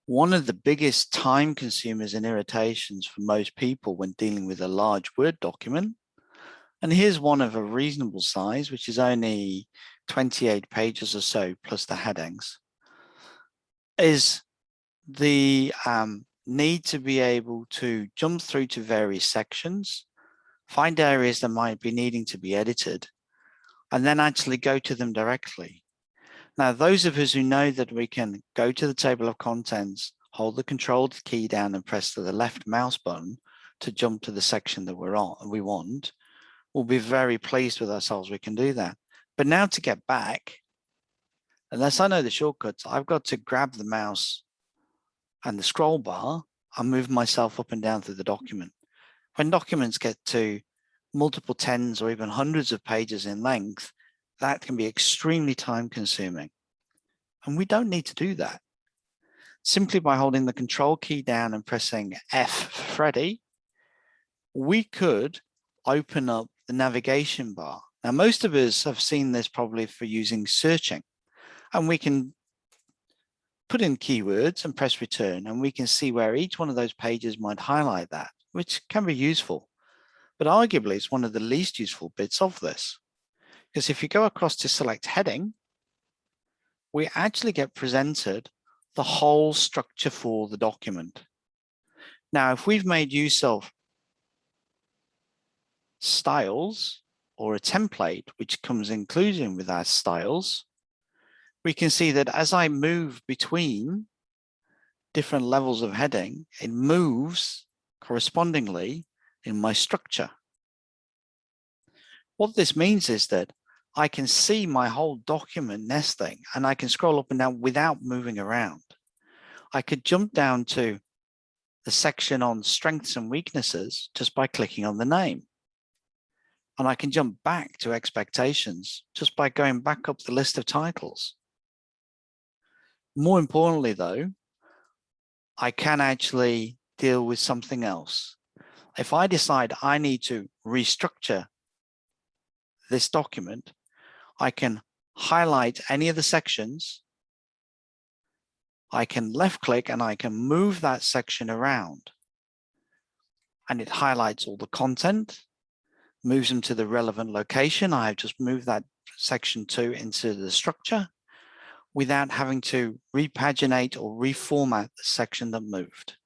One of the biggest time consumers and irritations for most people when dealing with a large Word document, and here's one of a reasonable size, which is only 28 pages or so, plus the headings, is the need to be able to jump through to various sections, find areas that might be needing to be edited, and then actually go to them directly. Now, those of us who know that we can go to the table of contents, hold the Control key down and press the left mouse button to jump to the section that we want, we'll be very pleased with ourselves. We can do that. But now to get back, unless I know the shortcuts, I've got to grab the mouse and the scroll bar and move myself up and down through the document. When documents get to multiple tens or even hundreds of pages in length, that can be extremely time consuming. And we don't need to do that. Simply by holding the Control key down and pressing F for Freddy, we could open up the navigation bar. Now, most of us have seen this probably for using searching, and we can put in keywords and press return, and we can see where each one of those pages might highlight that, which can be useful. But arguably, it's one of the least useful bits of this. Because if you go across to select heading, we actually get presented the whole structure for the document. Now, if we've made use of styles or a template, which comes included with our styles, we can see that as I move between different levels of heading, it moves correspondingly in my structure. What this means is that I can see my whole document nesting, and I can scroll up and down without moving around. I could jump down to the section on strengths and weaknesses just by clicking on the name. And I can jump back to expectations just by going back up the list of titles. More importantly, though, I can actually deal with something else. If I decide I need to restructure this document, I can highlight any of the sections. I can left click and I can move that section around. And it highlights all the content, moves them to the relevant location. I have just moved that section 2 into the structure without having to repaginate or reformat the section that moved.